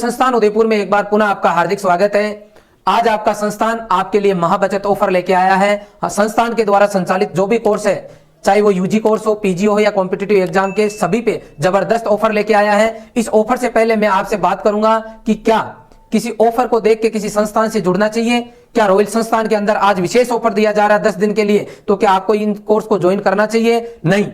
संस्थान उदयपुर में एक बार पुनः आपका हार्दिक स्वागत है। आज आपका संस्थान आपके लिए महाबचत ऑफर लेके आया है। संस्थान के द्वारा संचालित जो भी कोर्स है, चाहे वो यूजी कोर्स हो, पीजी हो या कॉम्पिटिटिव एग्जाम के, सभी पे जबरदस्त ऑफर लेके आया है। इस ऑफर से पहले मैं आपसे बात करूंगा कि क्या किसी ऑफर को देख के किसी संस्थान से जुड़ना चाहिए। क्या रॉयल संस्थान के अंदर आज विशेष ऑफर दिया जा रहा है 10 दिन के लिए, तो क्या आपको इन कोर्स को ज्वाइन करना चाहिए? नहीं,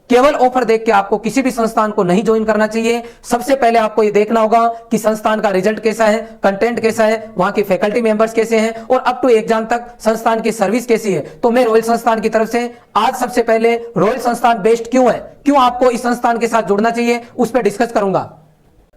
केवल ऑफर देख के आपको किसी भी संस्थान को नहीं ज्वाइन करना चाहिए। सबसे पहले आपको ये देखना होगा कि संस्थान का रिजल्ट कैसा है, कंटेंट कैसा है, वहां के फैकल्टी मेंबर्स कैसे हैं और अप टू एग्जाम तक संस्थान की सर्विस कैसी है। तो मैं रॉयल संस्थान की तरफ से आज सबसे पहले रॉयल संस्थान बेस्ट क्यों है, क्यों आपको इस संस्थान के साथ जुड़ना चाहिए, उस पर डिस्कस करूंगा।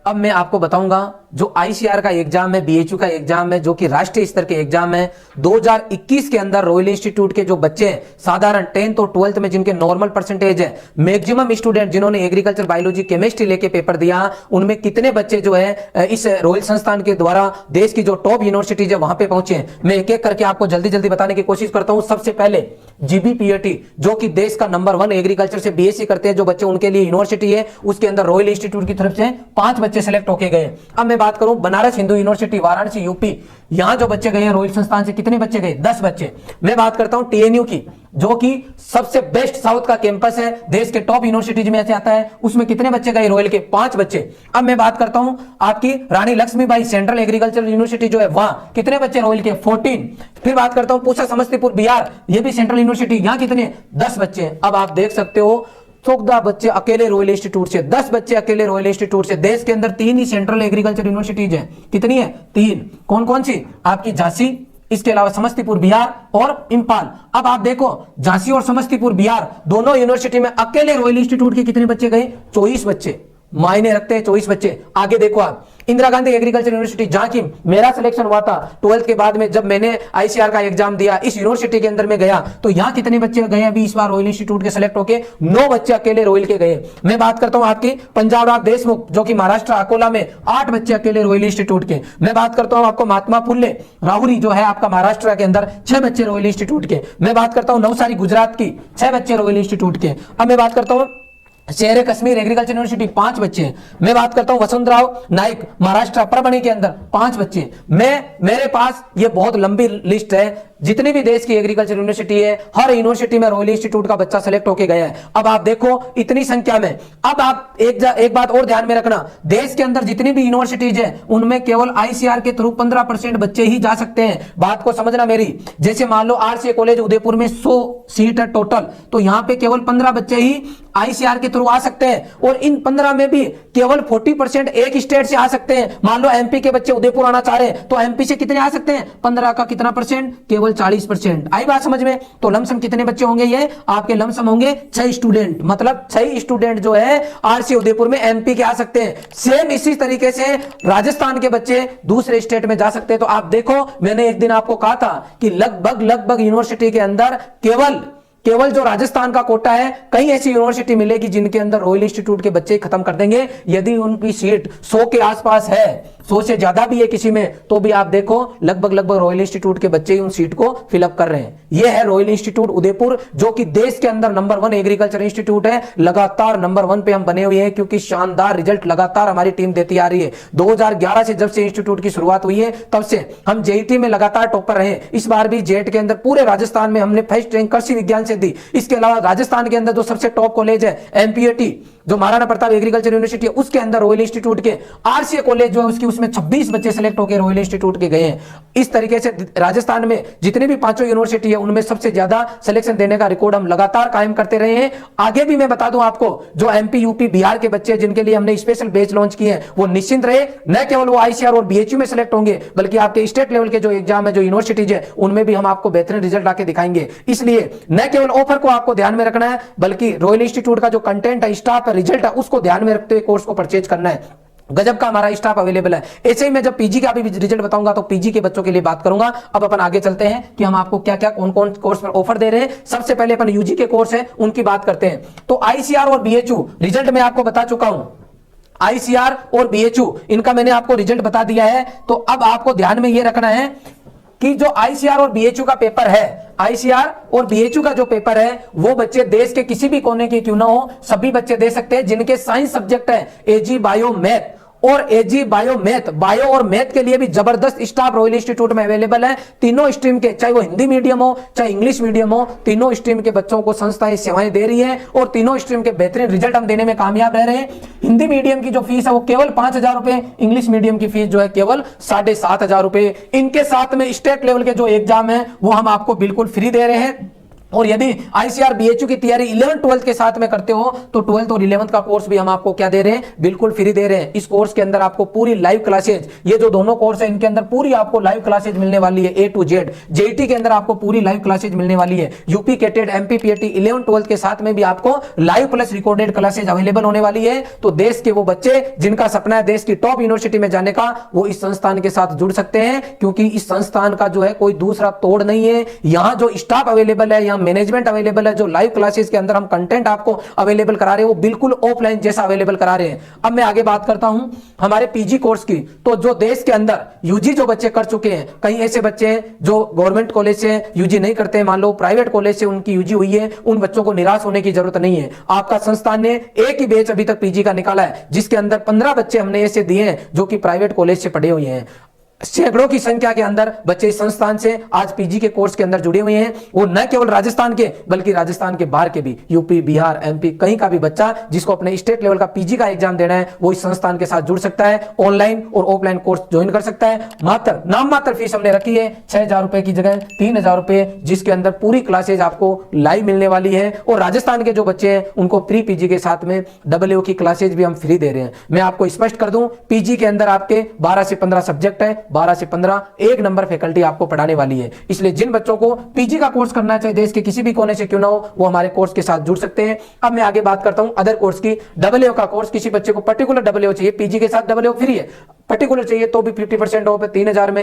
अब मैं आपको बताऊंगा जो आईसीआर का एग्जाम है, बीएचयू का एग्जाम है, जो कि राष्ट्रीय स्तर के एग्जाम है, 2021 के अंदर रॉयल इंस्टीट्यूट के जो बच्चे हैं साधारण 10th और 12th में जिनके नॉर्मल परसेंटेज है, मैक्सिमम स्टूडेंट जिन्होंने एग्रीकल्चर, बायोलॉजी, केमिस्ट्री लेके पेपर दिया, उनमें कितने बच्चे जो है इस रॉयल संस्थान के द्वारा देश की जो टॉप यूनिवर्सिटीज है वहां पे पहुंचे हैं। मैं एक एक करके आपको जल्दी जल्दी बताने की कोशिश करता हूं। सबसे पहले जीबीपीएटी, जो कि देश का नंबर 1 एग्रीकल्चर से बीएससी करते हैं जो बच्चे, उनके लिए यूनिवर्सिटी है, उसके अंदर रॉयल इंस्टीट्यूट की तरफ से 5 बच्चे सेलेक्ट होके गए। अब मैं बात करूं बनारस हिंदू यूनिवर्सिटी, वाराणसी, यूपी, यहां जो बच्चे गए हैं रॉयल संस्थान से, कितने बच्चे गए? 10 बच्चे। मैं बात करता हूं टीएनयू की, जो कि सबसे बेस्ट साउथ का कैंपस है, देश के टॉप यूनिवर्सिटीज में से आता है, उसमें कितने बच्चे गए रॉयल के? 5 बच्चे। अब मैं बात करता हूं आपकी रानी लक्ष्मीबाई सेंट्रल एग्रीकल्चर यूनिवर्सिटी जो है, वहां कितने बच्चे रॉयल के? 14। फिर बात करता हूं पूसा समस्तीपुर बिहार, ये भी सेंट्रल यूनिवर्सिटी, यहां कितने? 10 बच्चे। अब आप देख सकते हो 14 बच्चे अकेले रॉयल इंस्टीट्यूट से, 10 बच्चे अकेले रॉयल इंस्टीट्यूट से। देश के अंदर 3 ही सेंट्रल एग्रीकल्चर यूनिवर्सिटीज है। कितनी है? 3। कौन कौन सी? आपकी झांसी, इसके अलावा समस्तीपुर बिहार और इंफाल। अब आप देखो झांसी और समस्तीपुर बिहार दोनों यूनिवर्सिटी में अकेले रॉयल इंस्टीट्यूट के कितने बच्चे गए? 24 बच्चे। मायने रखते हैं 24 बच्चे। आगे देखो आप इंदिरा गांधी एग्रीकल्चर यूनिवर्सिटी, जहां की मेरा सिलेक्शन हुआ था 12th के बाद में, जब मैंने आईसीआर का एग्जाम दिया, इस यूनिवर्सिटी के अंदर में गया, तो यहां कितने बच्चे गए अभी इस बार रॉयल इंस्टीट्यूट के सेलेक्ट होके? 9 बच्चे अकेले रॉयल के गए। मैं बात करता हूं आपकी पंजाब राव देशमुख, जो कि महाराष्ट्र अकोला में, 8 बच्चे अकेले रॉयल इंस्टीट्यूट के। मैं बात करता हूं आपको महात्मा फुल्ले राहुरी, जो है आपका महाराष्ट्र के अंदर, 6 बच्चे रॉयल इंस्टीट्यूट के। मैं बात करता हूं नवसारी गुजरात की, 6 बच्चे रॉयल इंस्टीट्यूट के। अब मैं बात करता हूं शेर कश्मीर एग्रीकल्चर यूनिवर्सिटी, 5 बच्चे। मैं बात करता हूं वसुंधराव नाइक महाराष्ट्र परभणी के अंदर, 5 बच्चे। मेरे पास ये बहुत लंबी लिस्ट है, जितनी भी देश की एग्रीकल्चर यूनिवर्सिटी है, हर यूनिवर्सिटी में रॉयल इंस्टीट्यूट का बच्चा सेलेक्ट होके गया है। अब आप देखो इतनी संख्या में। अब आप एक बात और ध्यान में रखना, देश के अंदर जितनी भी यूनिवर्सिटीज है उनमें केवल आईसीआर के थ्रू 15% बच्चे ही जा सकते हैं। बात को समझना मेरी। जैसे मान लो आरसीए कॉलेज उदयपुर में 100 सीट है टोटल, तो यहां पे केवल 15 बच्चे ही आईसीआर के थ्रू आ सकते हैं, और इन 15 में भी केवल 40% एक स्टेट से आ सकते हैं। मान लो एमपी के बच्चे उदयपुर आना चाह रहे हैं, तो एमपी से कितने आ सकते हैं? 15 का कितना परसेंट? केवल 40%। आई बात समझ में? तो लमसम कितने बच्चे होंगे? ये आपके लमसम होंगे 6 स्टूडेंट, मतलब 6 स्टूडेंट जो है आरसी उदयपुर में एमपी के आ सकते हैं। सेम इसी तरीके से राजस्थान के बच्चे दूसरे स्टेट में जा सकते हैं। तो आप देखो, मैंने एक दिन आपको कहा था कि लगभग यूनिवर्सिटी के अंदर केवल जो राजस्थान का कोटा है, कई ऐसी यूनिवर्सिटी मिलेगी जिनके अंदर रॉयल इंस्टीट्यूट के बच्चे खत्म कर देंगे। यदि उनकी सीट 100 के आसपास है, 100 से ज्यादा भी है किसी में, तो भी आप देखो लगभग रॉयल इंस्टीट्यूट के बच्चे ही उन सीट को फिलअप कर रहे हैं। यह है रॉयल इंस्टीट्यूट उदयपुर, जो कि देश के अंदर नंबर 1 एग्रीकल्चर इंस्टीट्यूट है। लगातार नंबर 1 पे हम बने हुए हैं, क्योंकि शानदार रिजल्ट लगातार हमारी टीम देती आ रही है। 2011 से जब से इंस्टीट्यूट की शुरुआत हुई है, तब से हम जेईटी में लगातार टॉपर रहे। इस बार भी जेट के अंदर पूरे राजस्थान में हमने फर्स्ट रैंक कृषि विज्ञान से दी। इसके अलावा राजस्थान के अंदर जो सबसे टॉप कॉलेज है एमपीएटी, जो महाराणा प्रताप एग्रीकल्चर यूनिवर्सिटी है, उसके अंदर रॉयल इंस्टीट्यूट के आरसीए कॉलेज जो है उसकी, उसमें 26 बच्चे सेलेक्ट होकर रॉयल इंस्टीट्यूट के गए हैं। इस तरीके से राजस्थान में जितने भी 5 यूनिवर्सिटी है उनमें सबसे ज्यादा सिलेक्शन देने का रिकॉर्ड हम लगातार कायम करते रहे हैं। आगे भी मैं बता दूं आपको, जो एमपी, यूपी, बिहार के बच्चे जिनके लिए हमने स्पेशल बैच लॉन्च किए हैं, वो निश्चिंत रहे, न केवल वो आईसीआर और बीएचयू में सेलेक्ट होंगे, बल्कि आपके स्टेट लेवल के जो एग्जाम है, जो यूनिवर्सिटीज है, उनमें भी हम आपको बेहतरीन रिजल्ट आके दिखाएंगे। इसलिए न केवल ऑफर को आपको ध्यान में रखना है, बल्कि रॉयल इंस्टीट्यूट का जो कंटेंट है, स्टाफ है, रिजल्ट है, उसको ध्यान में रखते हुए कोर्स को परचेज करना है। गजब का हमारा स्टाफ अवेलेबल है। ऐसे ही मैं जब पीजी का भी रिजल्ट बताऊंगा तो पीजी के बच्चों के लिए बात करूंगा। अब अपन आगे चलते हैं कि हम आपको क्या क्या कौन कौन कोर्स पर ऑफर दे रहे हैं। सबसे पहले अपन यूजी के कोर्स है उनकी बात करते हैं। तो आईसीआर और बीएचयू रिजल्ट मैं आपको बता चुका हूं। आईसीआर और बीएचयू इनका मैंने आपको रिजल्ट बता दिया है। तो अब आपको ध्यान में यह रखना है कि जो आईसीआर और बीएचयू का पेपर है, आईसीआर और बीएचयू का जो पेपर है, वो बच्चे देश के किसी भी कोने के क्यों ना हो, सभी बच्चे दे सकते हैं जिनके साइंस सब्जेक्ट है, एजी, बायो, मैथ, और एजी बायो मैथ, बायो और मैथ के लिए भी जबरदस्त स्टाफ रॉयल इंस्टीट्यूट में अवेलेबल है। तीनों स्ट्रीम के, चाहे वो हिंदी मीडियम हो चाहे इंग्लिश मीडियम हो, तीनों स्ट्रीम के बच्चों को संस्था ये सेवाएं दे रही है और तीनों स्ट्रीम के बेहतरीन रिजल्ट हम देने में कामयाब रह रहे हैं। हिंदी मीडियम की जो फीस है वो केवल 5,000 रुपए, इंग्लिश मीडियम की फीस जो है केवल 7,500 रुपए। इनके साथ में स्टेट लेवल के जो एग्जाम है वो हम आपको बिल्कुल फ्री दे रहे हैं। और यदि आईसीआर बीएचयू की तैयारी 11 12 के साथ में करते हो तो 12th और 11th का कोर्स भी हम आपको क्या दे रहे हैं, बिल्कुल फ्री दे रहे हैं। इस कोर्स के अंदर आपको पूरी लाइव क्लासेज, ये जो दोनों कोर्स है इनके अंदर पूरी आपको लाइव क्लासेज मिलने वाली है, A to Z। जेईटी के अंदर आपको पूरी लाइव क्लासेज मिलने वाली है। यूपी केटेड, एमपी पीएटी 11 12 के साथ में भी आपको live plus recorded classes available होने वाली है। तो देश के वो बच्चे जिनका सपना है देश की टॉप यूनिवर्सिटी में जाने का, वो इस संस्थान के साथ जुड़ सकते हैं, क्योंकि इस संस्थान का जो है कोई दूसरा तोड़ नहीं है। यहाँ जो स्टाफ अवेलेबल है, यहाँ मैनेजमेंट अवेलेबल है, जो लाइव क्लासेस के अंदर हम कंटेंट आपको अवेलेबल करा रहे हैं वो बिल्कुल ऑफलाइन जैसा अवेलेबल करा रहे हैं। अब मैं आगे बात करता हूं हमारे पीजी कोर्स की। तो जो देश के अंदर यूजी जो बच्चे कर चुके हैं, कई ऐसे बच्चे हैं जो गवर्नमेंट कॉलेज से यूजी नहीं करते हैं, मान लो प्राइवेट कॉलेज से उनकी यूजी हुई है, उन बच्चों को निराश होने की जरूरत नहीं है। आपका संस्थान ने एक ही बैच अभी तक पीजी का निकाला है, जिसके अंदर 15 बच्चे हमने ऐसे दिए हैं जो कि प्राइवेट कॉलेज से पढ़े हुए हैं। सैकड़ों की संख्या के अंदर बच्चे इस संस्थान से आज पीजी के कोर्स के अंदर जुड़े हुए हैं। वो न केवल राजस्थान के बल्कि राजस्थान के बाहर के भी, यूपी, बिहार, एमपी, कहीं का भी बच्चा जिसको अपने स्टेट लेवल का पीजी का एग्जाम देना है वो इस संस्थान के साथ जुड़ सकता है। ऑनलाइन और ऑफलाइन कोर्स ज्वाइन कर सकता है। मात्र नाम मात्र फीस हमने रखी है 6,000 रुपए की जगह 3,000 रुपए, जिसके अंदर पूरी क्लासेज आपको लाइव मिलने वाली है। और राजस्थान के जो बच्चे हैं उनको प्री पीजी के साथ में AA की क्लासेज भी हम फ्री दे रहे हैं। मैं आपको स्पष्ट कर दूं, पीजी के अंदर आपके 12 से 15 सब्जेक्ट है, 12 से 15 एक नंबर फैकल्टी आपको पढ़ाने वाली है। इसलिए जिन बच्चों को पीजी का कोर्स करना चाहिए, देश के किसी भी कोने से क्यों ना हो, वो हमारे कोर्स के साथ जुड़ सकते हैं। अब मैं आगे बात करता हूं अदर कोर्स की। AA का कोर्स, किसी बच्चे को पर्टिकुलर AA चाहिए, पीजी के साथ AA फ्री है, पर्टिकुलर चाहिए तो भी 50% ऑफ है, 3,000 में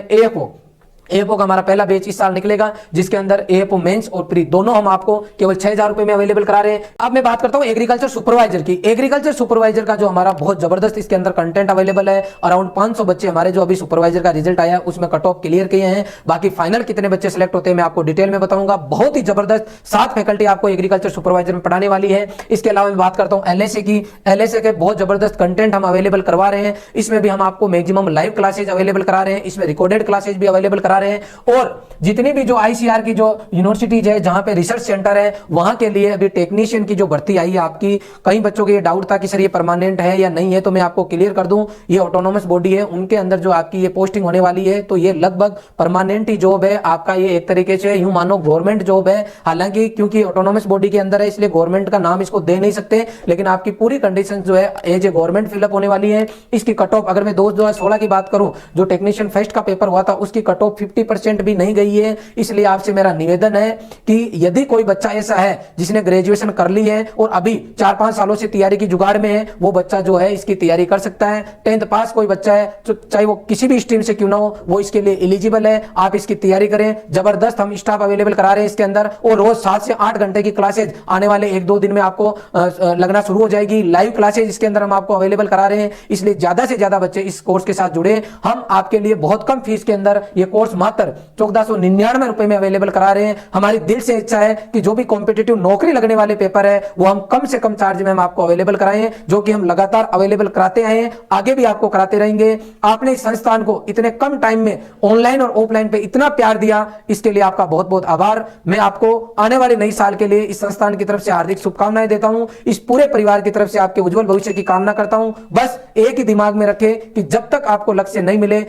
एएफओ का हमारा पहला बैच इस साल निकलेगा, जिसके अंदर एएफओ मेंस और प्री दोनों हम आपको केवल 6,000 रुपए में अवेलेबल करा रहे हैं। अब मैं बात करता हूं एग्रीकल्चर सुपरवाइजर की। एग्रीकल्चर सुपरवाइजर का जो हमारा बहुत जबरदस्त इसके अंदर कंटेंट अवेलेबल है। अराउंड 500 बच्चे हमारे जो अभी सुपरवाइजर का रिजल्ट आया उसमें कट ऑफ क्लियर किए हैं। बाकी फाइनल कितने बच्चे सिलेक्ट होते हैं मैं आपको डिटेल में बताऊंगा। बहुत ही जबरदस्त 7 फैकल्टी आपको एग्रीकल्चर सुपरवाइजर में पढ़ाने वाली है। इसके अलावा मैं बात करता हूं एलएसए की। एलएसए के बहुत जबरदस्त कंटेंट हम अवेलेबल करवा रहे हैं। इसमें भी हम आपको मैक्सिमम लाइव क्लासेज अवेलेबल करा रहे हैं, इसमें रिकॉर्डेड क्लासेज भी अवेलेबल करा रहे हैं। और जितनी भी जो आईसीआर की जो यूनिवर्सिटीज है, जहां पे रिसर्च सेंटर है, वहां के लिए अभी टेक्नीशियन की जो भर्ती आई है आपकी, कई बच्चों के ये डाउट था कि सर ये परमानेंट है या नहीं है, तो मैं आपको क्लियर कर दूं, ये ऑटोनोमस बॉडी है, उनके अंदर जो आपकी ये पोस्टिंग होने वाली है तो ये लगभग परमानेंट ही जॉब है आपका। ये एक तरीके से यूं मानो गवर्नमेंट जॉब है। हालांकि क्योंकि ऑटोनोमस बॉडी के अंदर है इसलिए गवर्नमेंट का नाम इसको दे नहीं सकते, लेकिन आपकी पूरी कंडीशन जो है एज ए गवर्नमेंट फिलअप होने वाली है। इसकी कट ऑफ अगर मैं 2016 की बात करूं, जो टेक्नीशियन फर्स्ट का पेपर हुआ था उसकी कट ऑफ 50% भी नहीं गई है। इसलिए आपसे मेरा निवेदन है कि यदि कोई बच्चा ऐसा है जिसने ग्रेजुएशन कर ली है और अभी 4-5 सालों से तैयारी की जुगाड़ में है, वो बच्चा जो है इसकी तैयारी कर सकता है। 10th पास कोई बच्चा है, चाहे वो किसी भी स्ट्रीम से क्यों ना हो, वो इसके लिए एलिजिबल है। आप इसकी तैयारी करें। जबरदस्त हम स्टाफ अवेलेबल करा रहे हैं इसके अंदर, और रोज 7 से 8 घंटे की क्लासेज आने वाले 1-2 दिन में आपको लगना शुरू हो जाएगी। लाइव क्लासेज इसके अंदर हम आपको अवेलेबल करा रहे हैं। इसलिए ज्यादा से ज्यादा बच्चे इस कोर्स के साथ जुड़े। हम आपके लिए बहुत कम फीस के अंदर ये कोर्स मात्र 1499 रुपए में अवेलेबल करा रहे हैं। हमारी दिल से इच्छा है कि जो भी कॉम्पिटिटिव नौकरी लगने वाले पेपर है वो हम कम से कम चार्ज में हम आपको अवेलेबल कराएं, जो कि हम लगातार अवेलेबल कराते आए हैं, आगे भी आपको कराते रहेंगे। आपने इस संस्थान को इतने कम टाइम में ऑनलाइन और ऑफलाइन पे इतना प्यार दिया, इसके लिए आपका बहुत बहुत आभार। मैं आपको आने वाले नई साल के लिए इस संस्थान की तरफ से हार्दिक शुभकामनाएं देता हूं। इस पूरे परिवार की तरफ से आपके उज्जवल भविष्य की कामना करता हूं। बस एक ही दिमाग में रखें कि जब तक आपको लक्ष्य नहीं मिले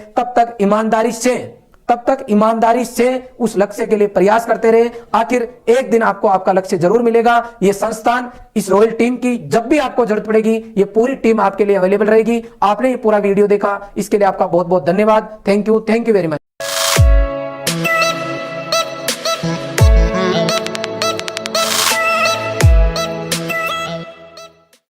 तब तक ईमानदारी से उस लक्ष्य के लिए प्रयास करते रहे। आखिर एक दिन आपको आपका लक्ष्य जरूर मिलेगा। ये संस्थान, इस रॉयल टीम की जब भी आपको जरूरत पड़ेगी ये पूरी टीम आपके लिए अवेलेबल रहेगी। आपने ये पूरा वीडियो देखा, इसके लिए आपका बहुत बहुत धन्यवाद। Thank you very much.